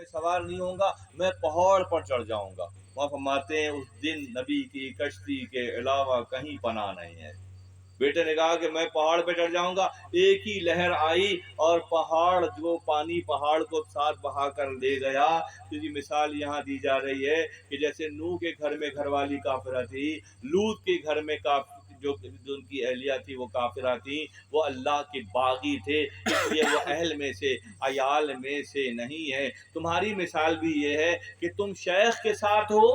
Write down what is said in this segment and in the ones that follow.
पे सवार नहीं होऊंगा, मैं पहाड़ पर चढ़ जाऊंगा। वहाँ फरमाते हैं उस दिन नबी की कश्ती के अलावा कहीं पनाह नहीं है। बेटे ने कहा कि मैं पहाड़ पे चढ़ जाऊंगा, एक ही लहर आई और पहाड़, जो पानी पहाड़ को साथ बहा कर ले गया। तो ये मिसाल यहाँ दी जा रही है कि जैसे नूह के घर में घरवाली काफिरा थी, लूत के घर में जो उनकी अहलिया थी वो काफिरा थी, वो अल्लाह के बागी थे, इसलिए वो अहल में से, अयाल में से नहीं है। तुम्हारी मिसाल भी ये है कि तुम शेख के साथ हो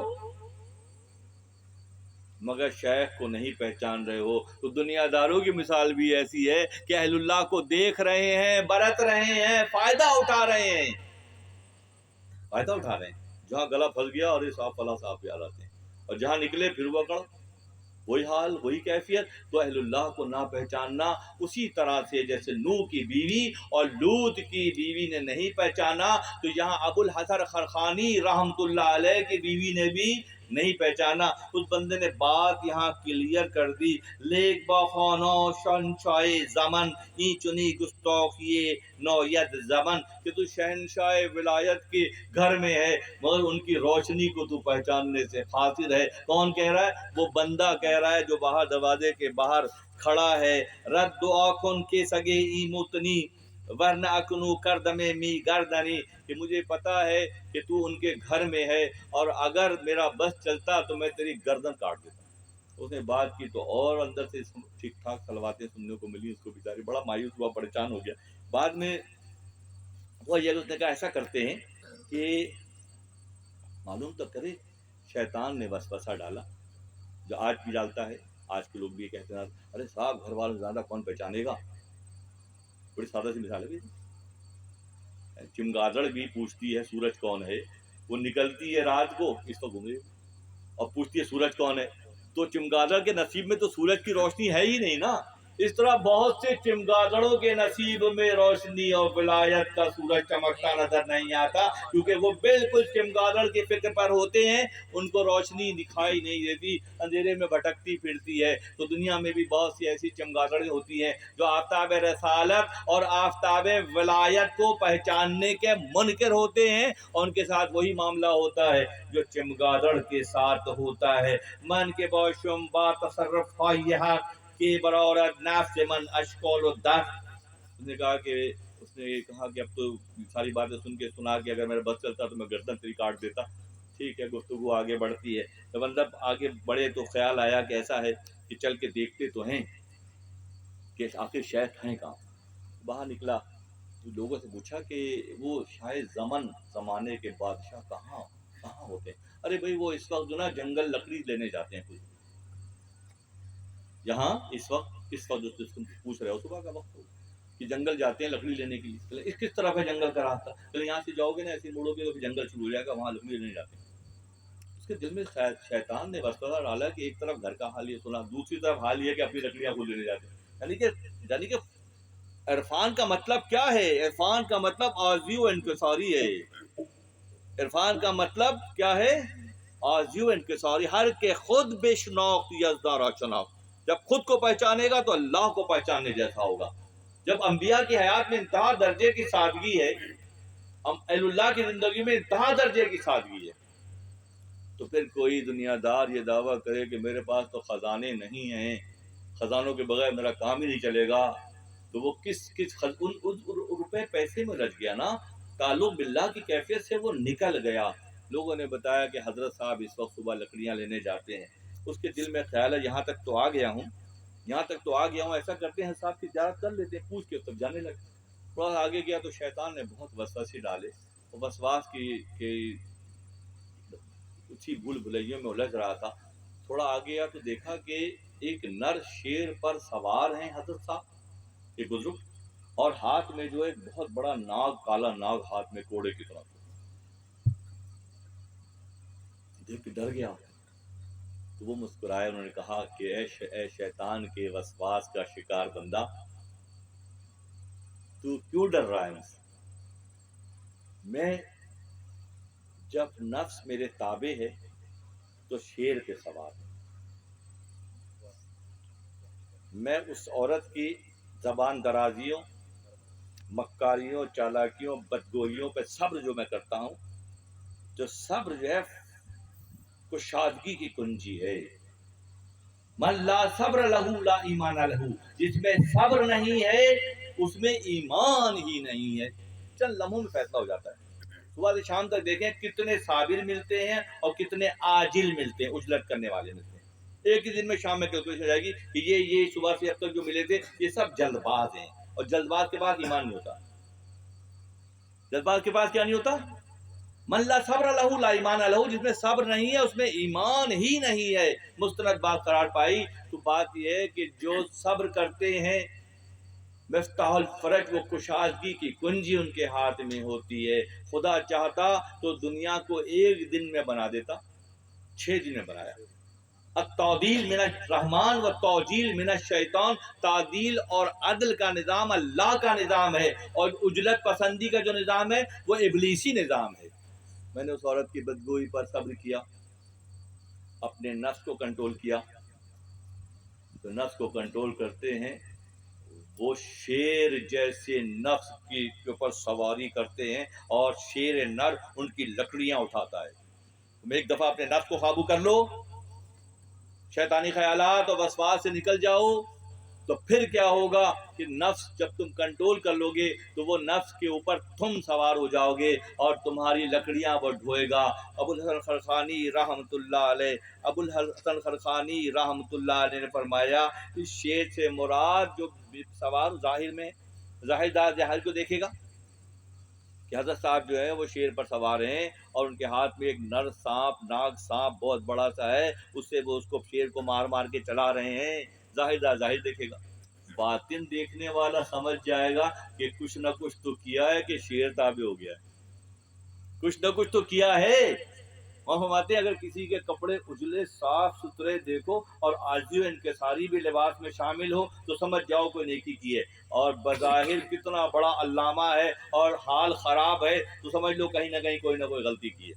मगर शेख को नहीं पहचान रहे हो। तो दुनियादारों की मिसाल भी ऐसी है कि अहलुल्लाह को देख रहे हैं, बरत रहे हैं, फायदा उठा रहे हैं, फायदा उठा रहे हैं। जहाँ गला फंस गया और ये साफ फला साफ प्यार आते हैं, और जहाँ निकले फिर वो कड़, वही हाल, वही कैफियत। तो अहलुल्लाह को ना पहचानना उसी तरह से जैसे नूह की बीवी और लूत की बीवी ने नहीं पहचाना, तो यहाँ अबुल हसन खरखानी रहमतुल्लाह अलैह की बीवी ने भी नहीं पहचाना। उस बंदे ने बात यहाँ क्लियर कर दी, लेक बाखानो शहनशाह ज़मन ई चुनी गुस्ताखिए नौयत ज़मन, कि तू शहनशाह विलायत के घर में है मगर उनकी रोशनी को तू पहचानने से खातिर है। कौन कह रहा है? वो बंदा कह रहा है जो बाहर दरवाजे के बाहर खड़ा है। रद आखुन के सगे ई मुतनी वरन अकनू कर दमे मी गर्दनी, कि मुझे पता है कि तू उनके घर में है और अगर मेरा बस चलता तो मैं तेरी गर्दन काट देता। उसने बात की तो और अंदर से ठीक ठाक सलवातें सुनने को मिली उसको, बेचारी बड़ा मायूस हुआ, परेशान हो गया। बाद में वो ये उसने कहा ऐसा करते हैं कि मालूम तो करे, शैतान ने वसवसा डाला, जो आज भी डालता है। आज के लोग भी ये कहते हैं अरे साहब घर वालों से ज़्यादा कौन पहचानेगा। बड़ी सादा सी मिसाल है। चमगादड़ भी पूछती है सूरज कौन है, वो निकलती है रात को इस तो घूमे और पूछती है सूरज कौन है, तो चमगादड़ के नसीब में तो सूरज की रोशनी है ही नहीं ना। इस तरह बहुत से चमगादड़ों के नसीब में रोशनी और विलायत का सूरज चमकता नजर नहीं आता, क्योंकि वो बिल्कुल चमगादड़ के फिक्र पर होते हैं, उनको रोशनी दिखाई नहीं देती, अंधेरे में भटकती फिरती है। तो दुनिया में भी बहुत सी ऐसी चमगादड़ें होती हैं जो आफ्ताब रसालत और आफ्ताब विलायत को पहचानने के मुनकिर होते हैं, और उनके साथ वही मामला होता है जो चमगादड़ के साथ होता है। मन के बौशुम बा तसर्रुफ के बरौरत नफ्स मन अशकोल दर। उसने कहा कि अब तो सारी बातें सुन के सुना कि अगर मेरा बस चलता तो मैं गर्दन तेरी काट देता। ठीक है, गुफ्तगू आगे बढ़ती है। तो मतलब आगे बढ़े तो ख्याल आया कि ऐसा है कि चल के देखते तो हैं कि आखिर शेख हैं कहाँ। बाहर निकला तो लोगों से पूछा कि वो शायद ज़माने के बादशाह कहाँ कहाँ होते हैं। अरे भाई वो इस वक्त जो ना जंगल लकड़ी लेने जाते हैं कुछ, यहाँ इस वक्त जो तुम पूछ रहे हो सुबह का वक्त हो कि जंगल जाते हैं लकड़ी लेने के लिए। इस किस तरफ है जंगल का रास्ता? तो यहाँ से जाओगे ना ऐसे मुड़ोगे तो जंगल शुरू हो जाएगा, वहाँ लकड़ी लेने जाते हैं। उसके दिल में शैतान ने वसवसा डाला कि एक तरफ घर का हाल ये सुना, दूसरी तरफ हाल ये कि अपनी लकड़ियाँ खुद लेने जाते हैं। यानी कि इरफान का मतलब क्या है? इरफान का मतलब आरज़ी व इंकिसारी है। इरफान का मतलब क्या है? आरज़ी व इंकिसारी। हर के खुद बेशनाख्त यज़दारा शनाख्त। जब खुद को पहचानेगा तो अल्लाह को पहचानने जैसा होगा। जब अंबिया की हयात में इंतहा दर्जे की सादगी है, अल्लाह की जिंदगी में इंतहा दर्जे की सादगी है, तो फिर कोई दुनियादार ये दावा करे कि मेरे पास तो खजाने नहीं हैं, खजानों के बगैर मेरा काम ही नहीं चलेगा, तो वो उन रुपए पैसे में रच गया ना, ताल्लुक बिल्लाह की कैफियत से वो निकल गया। लोगों ने बताया कि हजरत साहब इस वक्त सुबह लकड़ियाँ लेने जाते हैं। उसके दिल में ख्याल है यहाँ तक तो आ गया हूँ, ऐसा करते हैं साहब की ज़्यारत कर लेते हैं, पूछ के तब जाने लगे। थोड़ा आगे गया तो शैतान ने बहुत वसवसे डाले, वो वसवास की उसी भूल भुलैयों में उलझ रहा था। थोड़ा आगे गया तो देखा कि एक नर शेर पर सवार हैं हजरत साहब, एक बुजुर्ग, और हाथ में जो एक बहुत बड़ा नाग, काला नाग हाथ में कोड़े की तरह। देख के डर गया तो वो मुस्कुराए, उन्होंने कहा कि ए शैतान के वसवास का शिकार बंदा, तू क्यों डर रहा है मुझसे? मैं जब नफ्स मेरे ताबे है तो शेर पे सवार है। मैं उस औरत की जबान दराजियों मक्कारियों, चालाकियों, बदगोइयों पे सब्र जो मैं करता हूँ, जो सब्र जो है कुशादगी की कुंजी है। मन ला सब्र लहू ला ईमान लहू, जिसमें सब्र नहीं है उसमें ईमान ही नहीं है। चंद लम्हों में फैसला हो जाता है। सुबह से शाम तक देखें कितने साबिर मिलते हैं और कितने आजिल मिलते हैं, उजलत करने वाले मिलते हैं। एक ही दिन में शाम में कैलकुलेशन हो जाएगी कि ये सुबह से अब तक जो मिले थे ये सब जल्दबाज हैं, और जल्दबाज के पास ईमान नहीं होता। जल्दबाज के पास क्या नहीं होता? मन ला सब्र लहू ला ईमान लहू, जिसमें सब्र नहीं है उसमें ईमान ही नहीं है। मुस्तनद बात करार पाई तो बात यह है कि जो सब्र करते हैं मिफ्ताहुल फरज, वो कुशादगी की कुंजी उनके हाथ में होती है। खुदा चाहता तो दुनिया को एक दिन में बना देता, 6 दिन में बनाया। अत्तादील मिनश रहमान व तौजील मिनश शैतान, तादील और अदल का निज़ाम अल्लाह का निज़ाम है, और उजलत पसंदी का जो निज़ाम है वो इबलीसी निज़ाम है। मैंने उस औरत की बदगोई पर सब्र किया, अपने नफ्स को कंट्रोल किया। तो नफ्स को कंट्रोल करते हैं वो शेर जैसे नफ्स के ऊपर सवारी करते हैं, और शेर नर उनकी लकड़ियां उठाता है। तुम एक दफा अपने नफ्स को काबू कर लो, शैतानी ख्यालात और वसवास से निकल जाओ, तो फिर क्या होगा कि नफ्स जब तुम कंट्रोल कर लोगे तो वो नफ्स के ऊपर तुम सवार हो जाओगे और तुम्हारी लकड़ियां वो ढोएगा। अबुल हसन खरखानी रहमतुल्लाह अलैह, अबुल हसन खरखानी रहमतुल्लाह अलैह ने फरमाया कि शेर से मुराद जो सवार जाहिर में जाहिर को देखेगा कि हजरत साहब जो है वो शेर पर सवार हैं और उनके हाथ में एक नर सांप, नाग सांप बहुत बड़ा सा है, उससे वो उसको शेर को मार मार के चला रहे हैं। जाहिर देखेगा, बातिन देखने वाला समझ जाएगा कि कुछ ना कुछ तो किया है कि शेर ताबे हो गया है, कुछ ना कुछ तो किया है। और फरमाते हैं अगर किसी के कपड़े उजले साफ सुथरे देखो और आजिज़ इनकिसारी भी लिबास में शामिल हो तो समझ जाओ कोई नेकी की है, और बज़ाहिर कितना बड़ा अल्लामा है और हाल खराब है तो समझ लो कहीं ना कहीं कोई ना कोई गलती की है,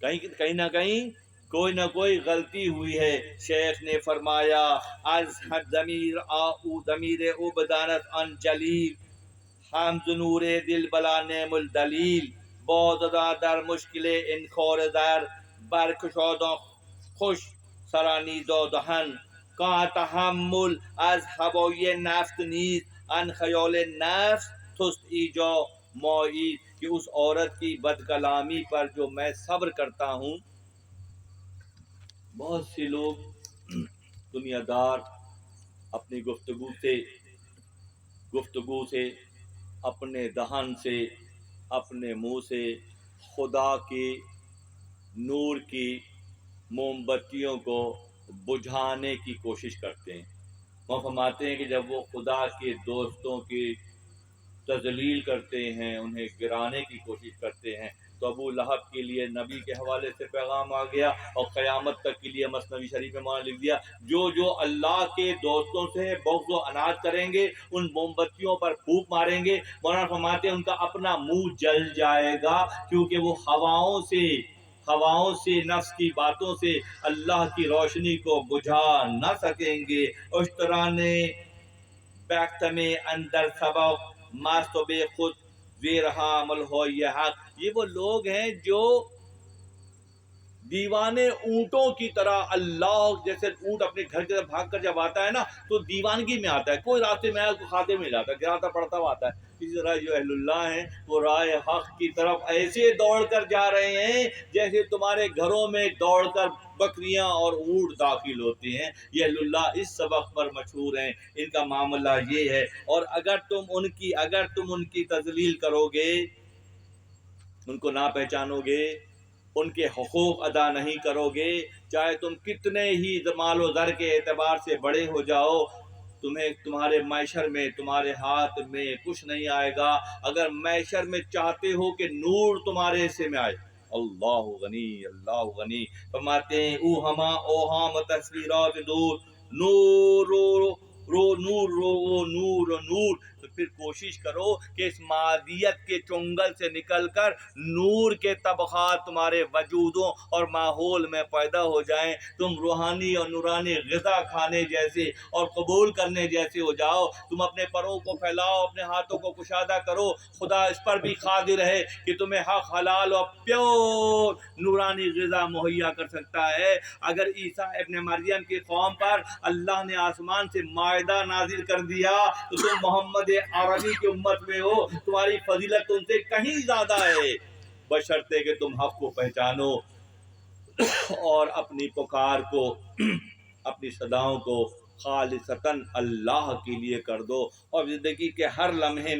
कहीं ना कहीं कोई ना कोई गलती हुई है। शेख ने फरमाया अज ज़मीर आऊ ज़मीर उबदानत अन जलील, हम जुनूरे दिल बला नेमुल दलील, बहुत दर मुश्किले इन खोर दर, बरखुशोदो खुश सरानी दो दहन, का तहम्मुल आज हवोये नफ्त नीज, अन खयोल नफ्स तुस्त ईजो मोई, कि उस औरत की बदकलामी पर जो मैं सब्र करता हूँ। बहुत से लोग दुनियादार अपनी गुफ्तगू से अपने दहन से अपने मुंह से खुदा के नूर की मोमबत्तियों को बुझाने की कोशिश करते हैं। वो फरमाते हैं कि जब वो खुदा के दोस्तों की तजलील करते हैं, उन्हें गिराने की कोशिश करते हैं, तो अबू लहब के लिए नबी के हवाले से पैगाम आ गया और क़यामत तक के लिए मसनवी शरीफ में मौला लिख दिया, जो अल्लाह के दोस्तों से बुग़्ज़ व अनाद करेंगे उन मोमबत्तियों पर फूंक मारेंगे, मौलाना फरमाते हैं उनका अपना मुंह जल जाएगा, क्योंकि वो हवाओं से नफ्स की बातों से अल्लाह की रोशनी को बुझा न सकेंगे। उस तरह ने बैख्त में अंदर सबक मास्तबे खुद वे रहा अमल हो यह हक, ये वो लोग हैं जो दीवाने ऊंटों की तरह, अल्लाह जैसे ऊंट अपने घर की तरफ भाग कर जब आता है ना तो दीवानगी में आता है, कोई रास्ते में आया तो खाते में जाता है, गिराता पड़ता हुआ आता है। इसी तरह जो अहलुल्लाह हैं वो राय हक की तरफ ऐसे दौड़ कर जा रहे हैं जैसे तुम्हारे घरों में दौड़कर बकरियां और ऊंट दाखिल होते हैं। ये अहलुल्लाह इस सबक पर मशहूर हैं, इनका मामला ये है। और अगर तुम उनकी तजलील करोगे, उनको ना पहचानोगे, उनके हुकूक अदा नहीं करोगे, चाहे तुम कितने ही मालो ज़र के एतबार से बड़े हो जाओ, तुम्हें तुम्हारे मैशर में तुम्हारे हाथ में कुछ नहीं आएगा। अगर मैशर में चाहते हो कि नूर तुम्हारे हिस्से में आए, अल्लाह गनी फरमाते हैं ऊ हमा ओ हम तस्वीरात दूर नूर रो नूर रो नूर नूर تو پھر کوشش کرو کہ اس مادیت کے چنگل سے نکل کر نور کے طبقات تمہارے وجودوں اور ماحول میں پیدا ہو جائیں، تم روحانی اور نورانی غذا کھانے جیسے اور قبول کرنے جیسے ہو جاؤ، تم اپنے پروں کو پھیلاؤ، اپنے ہاتھوں کو کشادہ کرو، خدا اس پر بھی قادر ہے کہ تمہیں حق، حلال اور پیور نورانی غذا مہیا کر سکتا ہے۔ اگر عیسیٰ ابن مریم کی قوم پر اللہ نے آسمان سے مائدہ نازل کر دیا تو تم محمد عربی کی امت میں ہو، تمہاری فضیلت ان سے کہیں زیادہ ہے، بشرطے کہ تم حق کو پہچانو اور اپنی پکار کو اپنی صداؤں کو خالصتاً اللہ کے لیے کر دو، اور زندگی کے ہر لمحے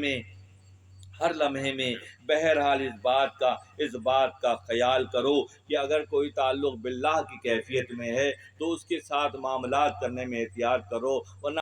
میں بہرحال اس بات کا خیال کرو کہ اگر کوئی تعلق باللہ کی کیفیت میں ہے تو اس کے ساتھ معاملات کرنے میں احتیاط کرو، ورنہ